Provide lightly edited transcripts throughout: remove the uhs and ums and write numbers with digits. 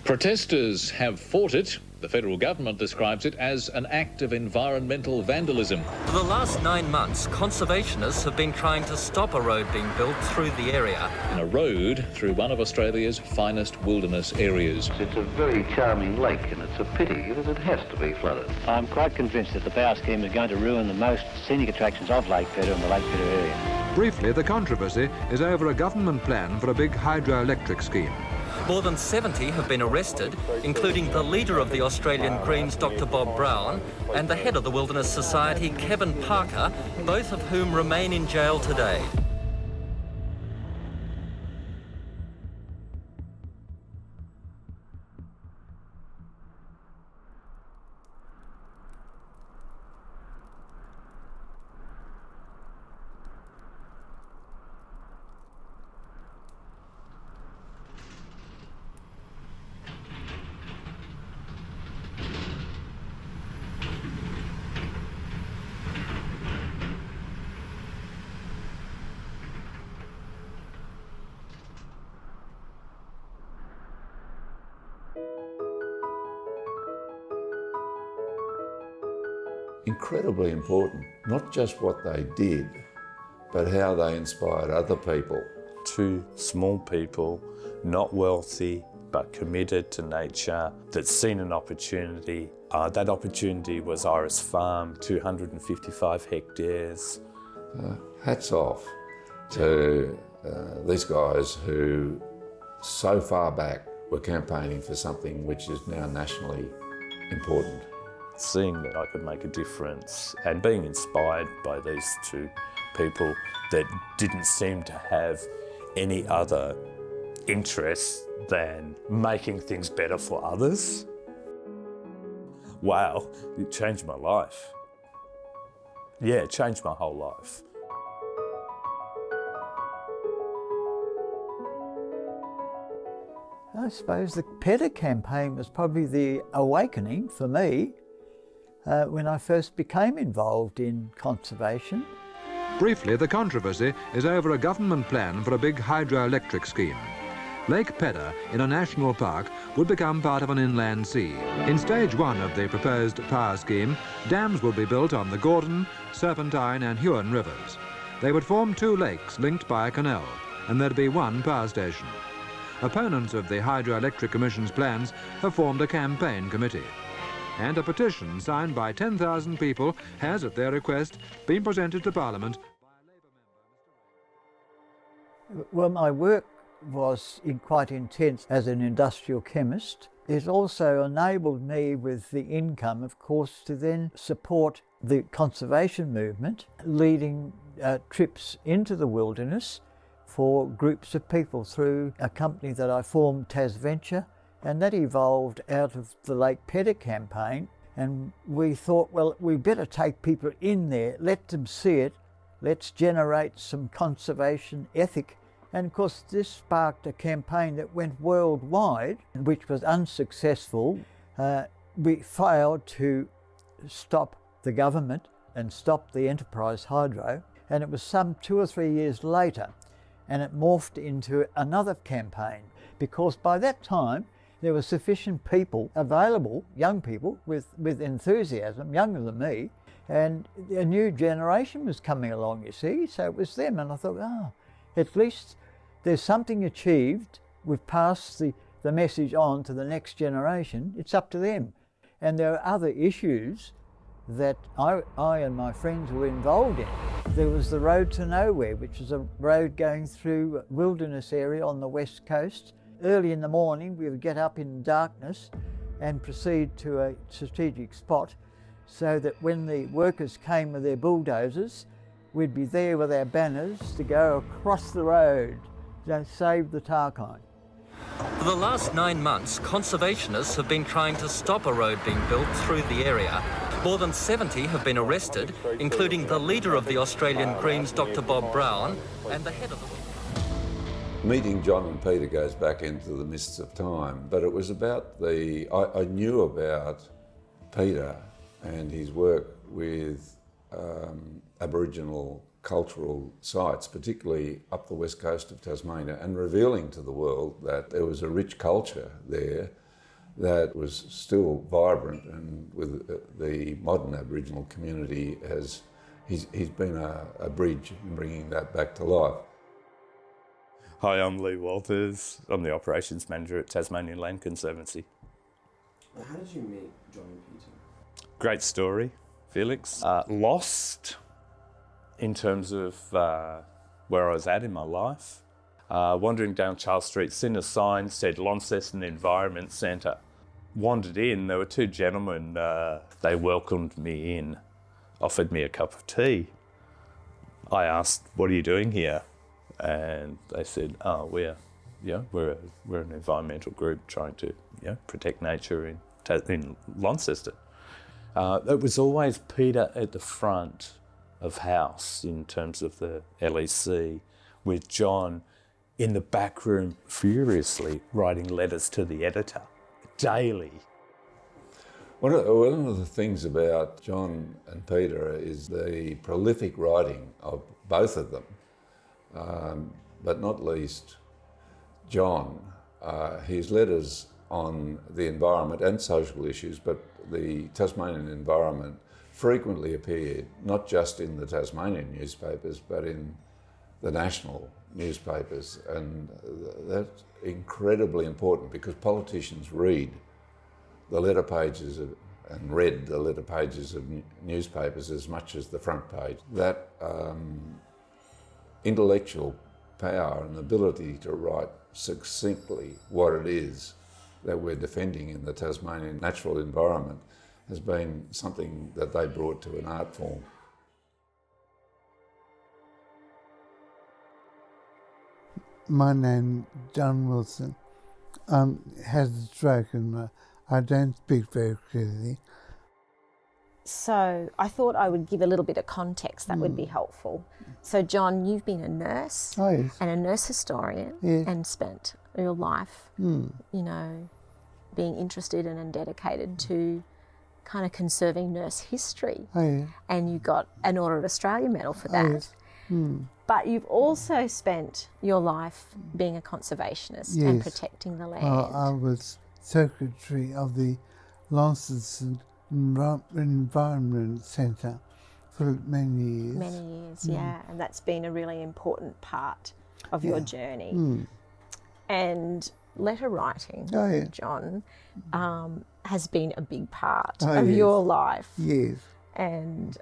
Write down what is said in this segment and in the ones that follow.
Protesters have fought it. The federal government describes it as an act of environmental vandalism. For the last 9 months, conservationists have been trying to stop a road being built through the area. In a road through one of Australia's finest wilderness areas. It's a very charming lake, and it's a pity that it has to be flooded. I'm quite convinced that the power scheme is going to ruin the most scenic attractions of Lake Pedder and the Lake Pedder area. Briefly, the controversy is over a government plan for a big hydroelectric scheme. More than 70 have been arrested, including the leader of the Australian Greens, Dr. Bob Brown, and the head of the Wilderness Society, Kevin Parker, both of whom remain in jail today. Incredibly important, not just what they did, but how they inspired other people. Two small people, not wealthy, but committed to nature, that's seen an opportunity. That opportunity was Iris Farm, 255 hectares. Hats off to these guys who so far back were campaigning for something which is now nationally important. Seeing that I could make a difference and being inspired by these two people that didn't seem to have any other interest than making things better for others. Wow, it changed my life. Yeah, it changed my whole life. I suppose the Pedder campaign was probably the awakening for me when I first became involved in conservation. Briefly, the controversy is over a government plan for a big hydroelectric scheme. Lake Pedder, in a national park, would become part of an inland sea. In stage one of the proposed power scheme, dams will be built on the Gordon, Serpentine and Huon rivers. They would form two lakes linked by a canal, and there'd be one power station. Opponents of the Hydroelectric Commission's plans have formed a campaign committee. And a petition signed by 10,000 people has, at their request, been presented to Parliament by a Labour member. Well, my work was quite intense as an industrial chemist. It also enabled me with the income, of course, to then support the conservation movement, leading trips into the wilderness for groups of people through a company that I formed, Tasmania. And that evolved out of the Lake Pedder campaign, and we thought, well, we better take people in there, let them see it, let's generate some conservation ethic. And of course this sparked a campaign that went worldwide, which was unsuccessful. We failed to stop the government and stop the enterprise hydro, and it was some 2 or 3 years later, and it morphed into another campaign, because by that time there were sufficient people available, young people with enthusiasm, younger than me, and a new generation was coming along, you see, so it was them. And I thought, at least there's something achieved. We've passed the message on to the next generation. It's up to them. And there are other issues that I and my friends were involved in. There was the Road to Nowhere, which is a road going through a wilderness area on the west coast. Early in the morning, we would get up in darkness and proceed to a strategic spot so that when the workers came with their bulldozers, we'd be there with our banners to go across the road to save the Tarkine. For the last 9 months, conservationists have been trying to stop a road being built through the area. More than 70 have been arrested, including the leader of the Australian Greens, Dr. Bob Brown, and the head of the... Meeting John and Peter goes back into the mists of time, but it was about I knew about Peter and his work with Aboriginal cultural sites, particularly up the west coast of Tasmania, and revealing to the world that there was a rich culture there that was still vibrant, and with the modern Aboriginal community he's been a bridge in bringing that back to life. Hi, I'm Lee Walters. I'm the operations manager at Tasmanian Land Conservancy. How did you meet John and Peter? Great story, Felix. Lost in terms of where I was at in my life. Wandering down Charles Street, seen a sign said Launceston Environment Centre. Wandered in, there were two gentlemen, they welcomed me in, offered me a cup of tea. I asked, what are you doing here? And they said, oh, we're an environmental group trying to protect nature in Launceston. It was always Peter at the front of house in terms of the LEC, with John in the back room furiously writing letters to the editor daily. One of the things about John and Peter is the prolific writing of both of them, but not least John. His letters on the environment and social issues, but the Tasmanian environment frequently appeared not just in the Tasmanian newspapers, but in the national newspapers, and that's incredibly important because politicians read the letter pages and read the letter pages of newspapers as much as the front page. That intellectual power and ability to write succinctly what it is that we're defending in the Tasmanian natural environment has been something that they brought to an art form. My name is John Wilson. Had a stroke and I don't speak very clearly. So I thought I would give a little bit of context that would be helpful. So John, you've been a nurse and a nurse historian and spent your life, being interested in and dedicated to kind of conserving nurse history. And you got an Order of Australia medal for that. But you've also spent your life being a conservationist and protecting the land. I was secretary of the Launceston Environment Centre for many years. Many years, and that's been a really important part of your journey. And letter writing, John, has been a big part of your life. Yes. And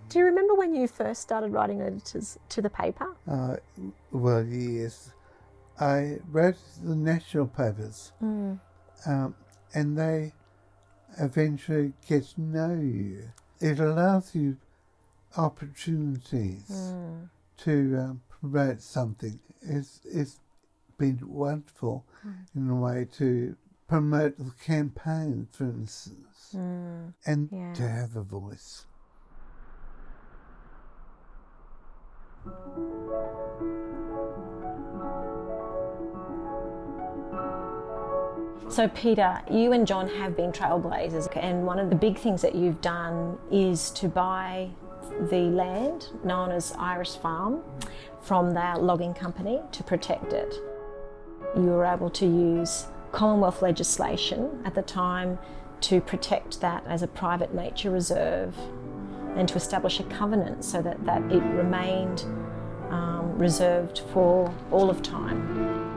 do you remember when you first started writing letters to the paper? Well, yes. I wrote the national papers, and they eventually get to know you. It allows you opportunities to promote something. It's been wonderful in a way to promote the campaign, for instance, and to have a voice. So Peter, you and John have been trailblazers, and one of the big things that you've done is to buy the land known as Iris Farm from their logging company to protect it. You were able to use Commonwealth legislation at the time to protect that as a private nature reserve and to establish a covenant so that it remained reserved for all of time.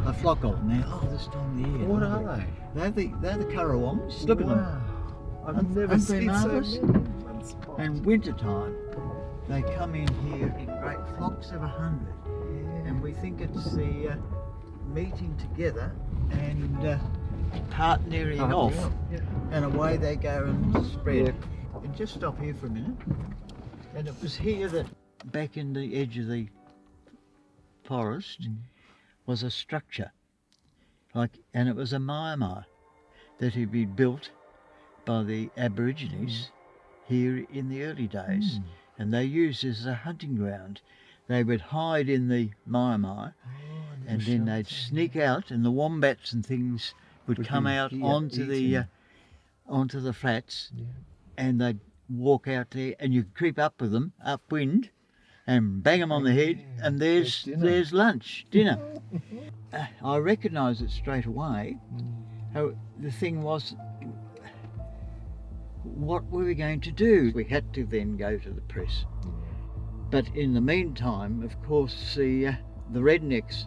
A flock of them now. Oh, this time of the year. What are they? They're the currawongs. Look at them. I've never seen so many. And winter time, they come in here in great flocks of 100, and we think it's the meeting together and partnering off, and away they go and spread. And just stop here for a minute. And it was here that, back in the edge of the forest, was a structure, and it was a maiamai that had been built by the Aborigines here in the early days, and they used it as a hunting ground. They would hide in the maiamai, and then they'd sneak out, and the wombats and things would come out onto the flats, and they'd walk out there, and you'd creep up with them upwind, and bang them on the head, and there's lunch, dinner. I recognised it straight away. The thing was, what were we going to do? We had to then go to the press. But in the meantime, of course, the rednecks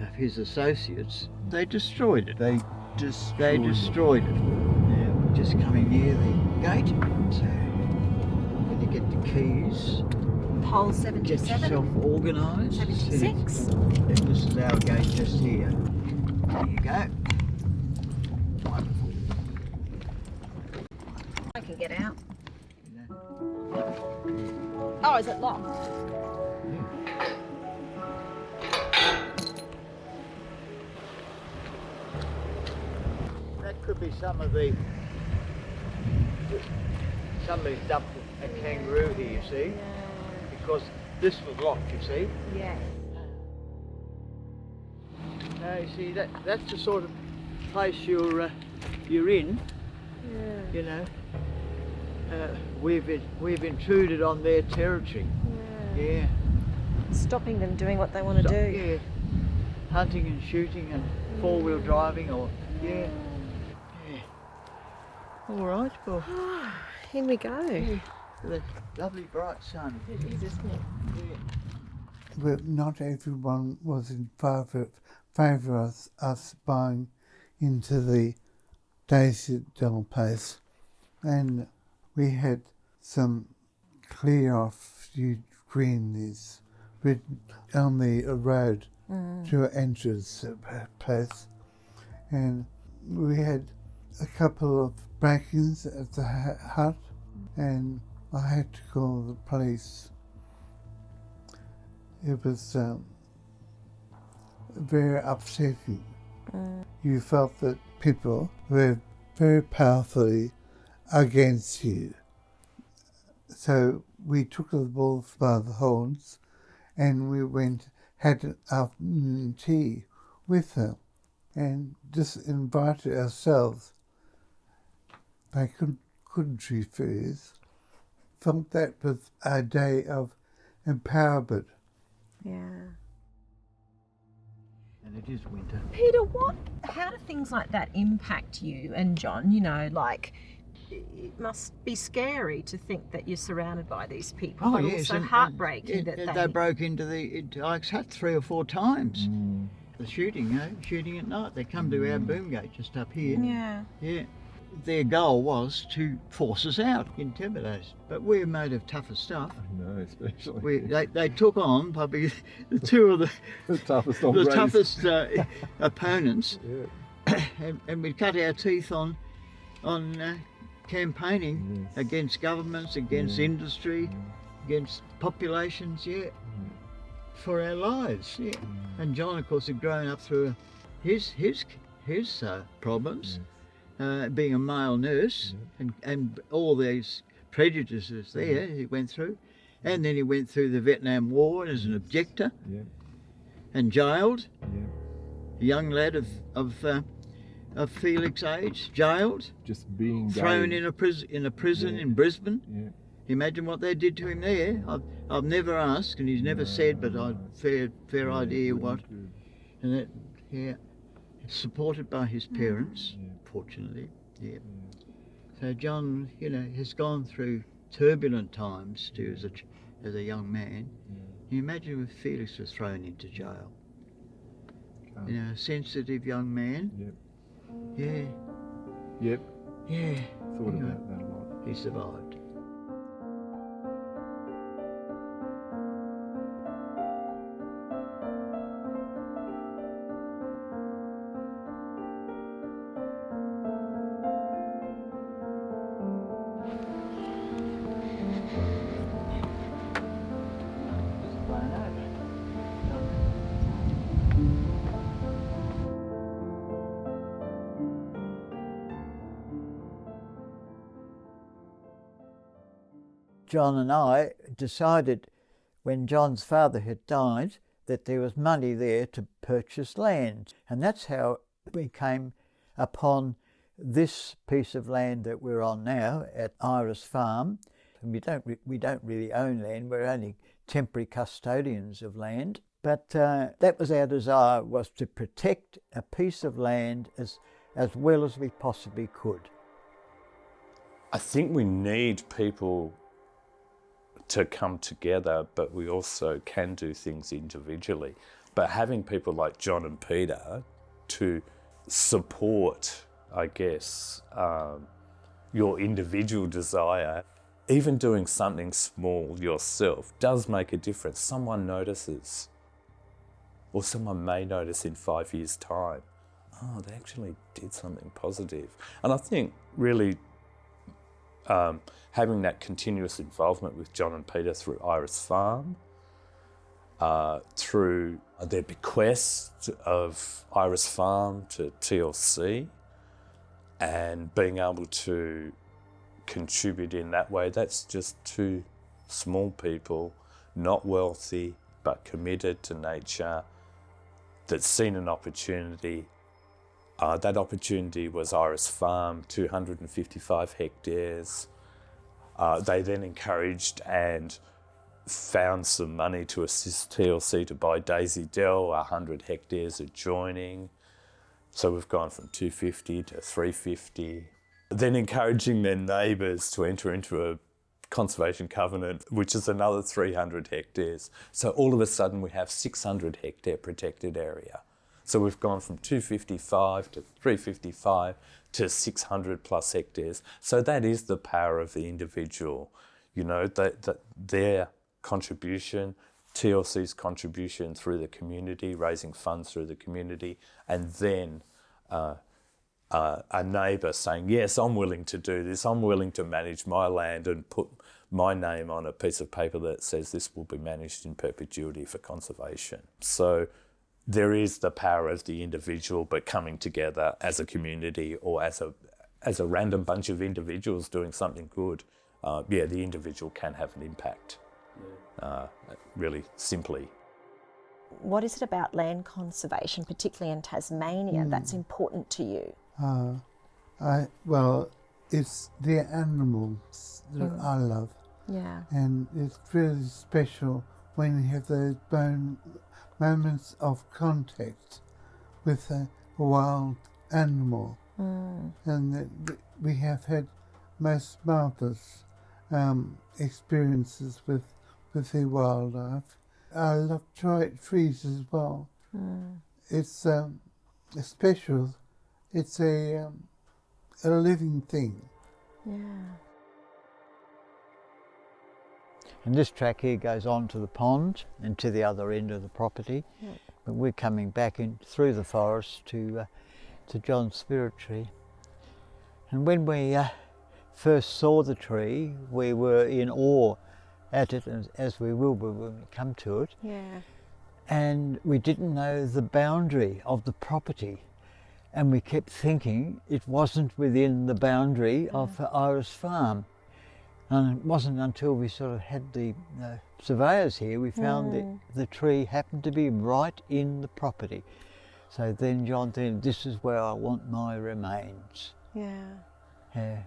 of his associates, they destroyed it. They destroyed it. Now, we're just coming near the gate, so when you get the keys, Pole 77. get yourself organised. 76. And this is our gate just here. There you go. Wonderful. I can get out. Oh, is it locked? That could be somebody dumped a kangaroo here, you see, because this was locked, you see. Yeah. No, you see, that's the sort of place you're in. You know, we've intruded on their territory. Yeah. Stopping them doing what they want to do. Yeah. Hunting and shooting and four-wheel driving, or yeah. All right, well. In we go. Yeah. The lovely bright sun. It is, isn't it? Yeah. But not everyone was in favour of us buying into the Daisy Doll place, and we had some clear off greenies written on the road to our entrance place, and we had a couple of break-ins at the hut, and I had to call the police. It was very upsetting. You felt that people were very powerfully against you. So we took the bull by the horns, and we went, had an afternoon tea with them, and just invited ourselves. They couldn't refuse. Felt that was a day of empowerment. Yeah. And it is winter. Peter, how do things like that impact you and John? You know, like, it must be scary to think that you're surrounded by these people, but yes, also heartbreaking that they broke into Ike's hut 3 or 4 times. The shooting, shooting at night. They come to our boom gate just up here. Yeah. Yeah. Their goal was to force us out, intimidate us. But we're made of tougher stuff. I know, especially. They took on probably the 2 of the toughest opponents, and we cut our teeth on campaigning against governments, against industry, against populations, for our lives. And John, of course, had grown up through his problems. Being a male nurse and all these prejudices there he went through, and then he went through the Vietnam War as an objector and jailed. A young lad of Felix age, jailed, just being thrown in a prison in Brisbane. Imagine what they did to him there. I've never asked, and he's never said, but I've fair idea what. And that, supported by his parents, fortunately. So John, has gone through turbulent times too as a young man. Can you imagine if Felix was thrown into jail? A sensitive young man. Yeah. Thought about that a lot. He survived. John and I decided when John's father had died that there was money there to purchase land, and that's how we came upon this piece of land that we're on now at Iris Farm. We don't really own land. We're only temporary custodians of land. But that was our desire, was to protect a piece of land as well as we possibly could. I think we need people to come together, but we also can do things individually. But having people like John and Peter to support, I guess, your individual desire, even doing something small yourself does make a difference. Someone notices, or someone may notice in 5 years' time, oh, they actually did something positive. And I think really having that continuous involvement with John and Peter through Iris Farm, through their bequest of Iris Farm to TLC, and being able to contribute in that way, that's just two small people, not wealthy, but committed to nature, that's seen an opportunity. That opportunity was Iris Farm, 255 hectares. They then encouraged and found some money to assist TLC to buy Daisy Dell, 100 hectares adjoining. So we've gone from 250 to 350. Then encouraging their neighbours to enter into a conservation covenant, which is another 300 hectares. So all of a sudden we have 600 hectare protected area. So we've gone from 255 to 355 to 600 plus hectares. So that is the power of the individual, you know, that their contribution, TLC's contribution through the community, raising funds through the community, and then a neighbour saying, yes, I'm willing to do this, I'm willing to manage my land and put my name on a piece of paper that says this will be managed in perpetuity for conservation. So there is the power of the individual, but coming together as a community or as a random bunch of individuals doing something good, the individual can have an impact, really simply. What is it about land conservation, particularly in Tasmania, that's important to you? Well, it's the animals that I love. Yeah. And it's really special when you have those moments of contact with a wild animal. And we have had most marvellous experiences with the wildlife. I love trees as well. It's special. It's a living thing. Yeah. And this track here goes on to the pond and to the other end of the property. But we're coming back in through the forest to John's spirit tree. And when we first saw the tree, we were in awe at it, as we will be when we come to it. Yeah. And we didn't know the boundary of the property. And we kept thinking it wasn't within the boundary of Iris Farm. And it wasn't until we sort of had the surveyors here, we found that the tree happened to be right in the property. So then John said, this is where I want my remains. Yeah.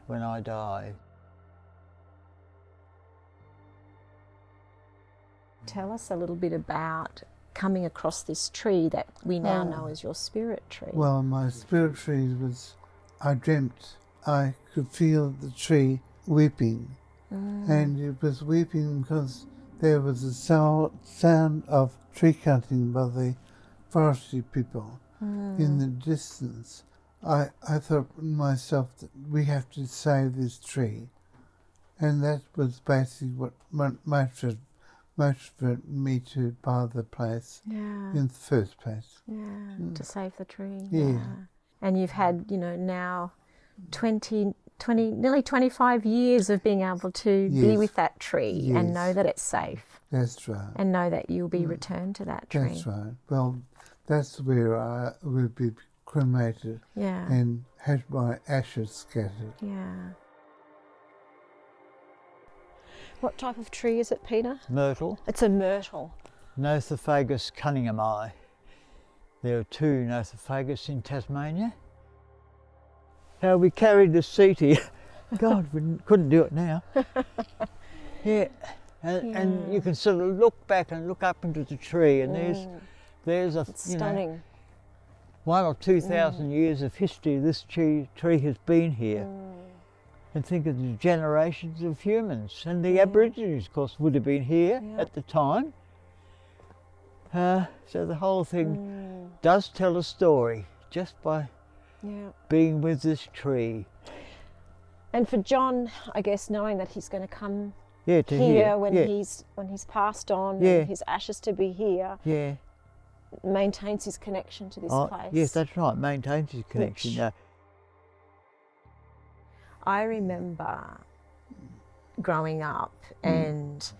When I die. Tell us a little bit about coming across this tree that we now know as your spirit tree. Well, my spirit tree was, I dreamt I could feel the tree weeping. And it was weeping because there was a sound of tree cutting by the forestry people in the distance. I thought to myself that we have to save this tree. And that was basically what motivated me to buy the place in the first place. Yeah, to save the tree. Yeah. And you've had, now nearly 25 years of being able to be with that tree and know that it's safe. That's right. And know that you'll be returned to that tree. That's right. Well, that's where I will be cremated and had my ashes scattered. Yeah. What type of tree is it, Peter? Myrtle. It's a myrtle. Nothophagus cunninghamii. There are 2 Nothophagus in Tasmania. How we carried the seat here. God, we couldn't do it now. Yeah, and you can sort of look back and look up into the tree, and there's a It's stunning. 1,000 or 2,000 years of history this tree has been here. And think of the generations of humans, and the Aborigines, of course, would have been here at the time. So the whole thing does tell a story just by being with this tree. And for John, I guess, knowing that he's going to come here when he's passed on, and his ashes to be here, maintains his connection to this place. Yes, that's right, maintains his connection. I remember growing up and,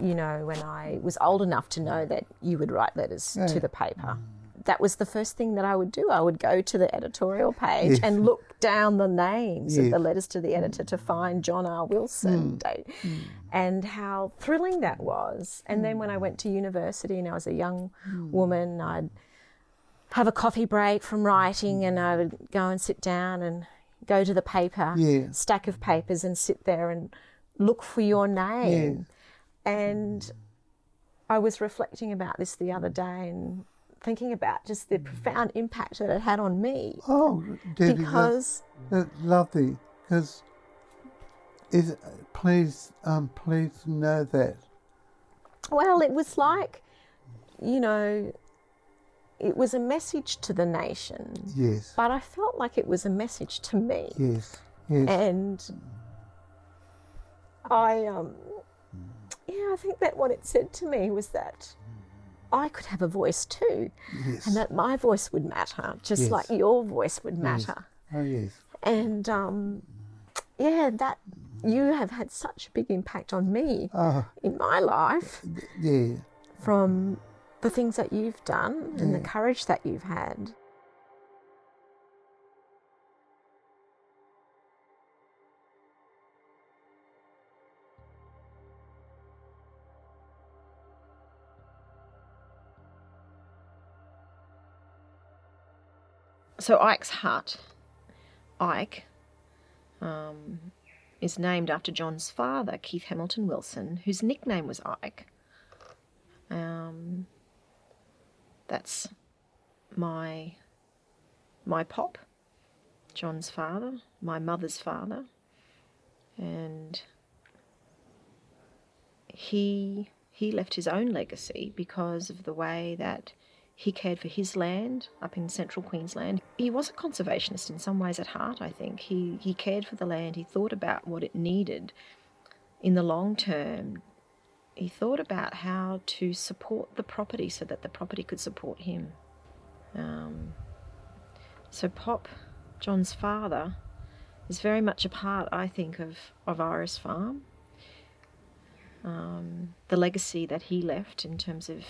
you know, when I was old enough to know that you would write letters to the paper, that was the first thing that I would do. I would go to the editorial page and look down the names of the letters to the editor to find John R. Wilson and how thrilling that was. And then when I went to university and I was a young woman, I'd have a coffee break from writing and I would go and sit down and go to the paper, stack of papers, and sit there and look for your name. And I was reflecting about this the other day and thinking about just the profound impact that it had on me. Oh, Debbie, because that's lovely. Because please know that. Well, it was like, you know, it was a message to the nation. Yes. But I felt like it was a message to me. Yes. Yes. And I think that what it said to me was that I could have a voice too, and that my voice would matter, just like your voice would matter. Oh, yes. And that you have had such a big impact on me in my life. Yeah. From the things that you've done and the courage that you've had. So Ike's hut, Ike, is named after John's father, Keith Hamilton Wilson, whose nickname was Ike. That's my pop, John's father, my mother's father, and he left his own legacy because of the way that he cared for his land up in central Queensland. He was a conservationist in some ways at heart, I think. He cared for the land. He thought about what it needed in the long term. He thought about how to support the property so that the property could support him. So Pop, John's father, is very much a part, I think, of Iris Farm. The legacy that he left in terms of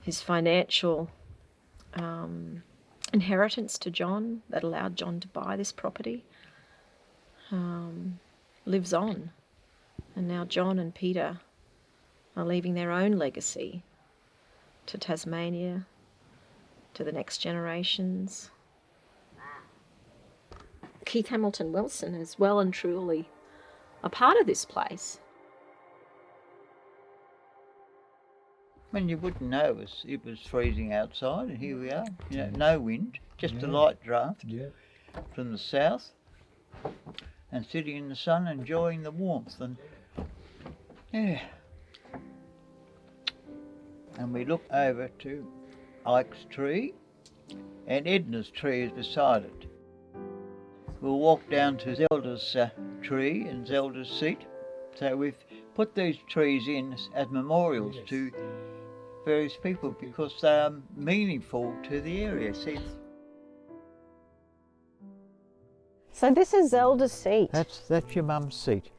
his financial inheritance to John that allowed John to buy this property lives on. And now John and Peter are leaving their own legacy to Tasmania, to the next generations. Keith Hamilton Wilson is well and truly a part of this place. When you wouldn't know it was freezing outside, and here we are. You know, no wind, just a light draft from the south, and sitting in the sun, enjoying the warmth. And and we look over to Ike's tree, and Edna's tree is beside it. We'll walk down to Zelda's tree and Zelda's seat. So we've put these trees in as memorials to various people because they are meaningful to the area. See? So this is Zelda's seat. That's your mum's seat.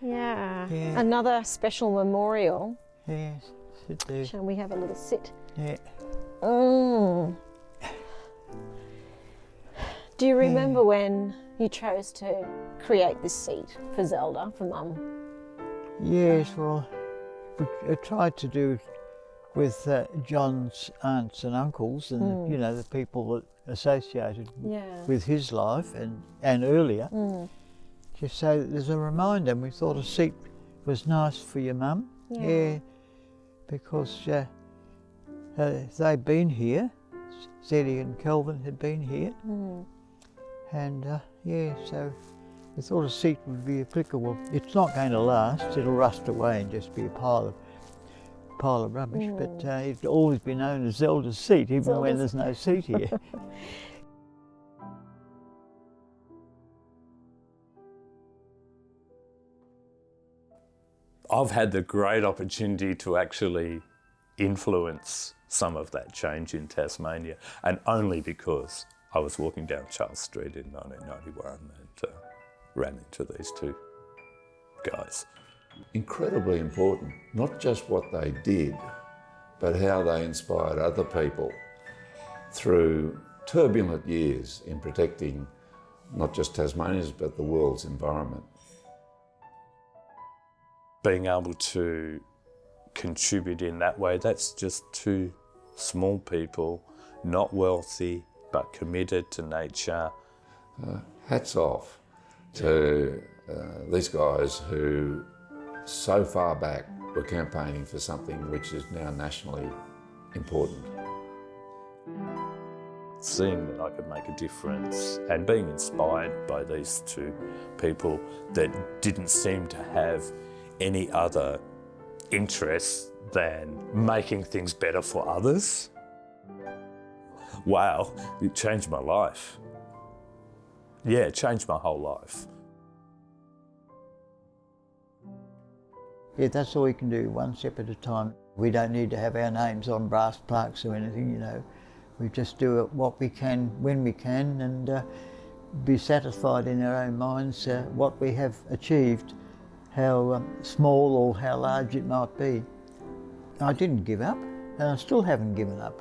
Yeah. Another special memorial. Yes, sit there. Shall we have a little sit? Yeah. Do you remember when you chose to create this seat for Zelda, for Mum? Yes, well, I tried to do with John's aunts and uncles and, you know, the people that associated with his life and earlier, just so that there's a reminder. And we thought a seat was nice for your mum. Yeah, because they'd been here. Zeddy and Kelvin had been here. And so we thought a seat would be applicable. It's not going to last, it'll rust away and just be a pile of rubbish, but it'll always be known as Zelda's seat, even when there's no seat here. I've had the great opportunity to actually influence some of that change in Tasmania, and only because I was walking down Charles Street in 1991 and ran into these two guys. Incredibly important, not just what they did, but how they inspired other people through turbulent years in protecting not just Tasmania's but the world's environment. Being able to contribute in that way, that's just two small people, not wealthy, but committed to nature. Hats off to these guys who so far back were campaigning for something which is now nationally important. Seeing that I could make a difference and being inspired by these two people that didn't seem to have any other interest than making things better for others. Wow, it changed my life. Yeah, it changed my whole life. Yeah, that's all we can do, one step at a time. We don't need to have our names on brass plaques or anything, you know. We just do what we can when we can and be satisfied in our own minds what we have achieved, how small or how large it might be. I didn't give up, and I still haven't given up.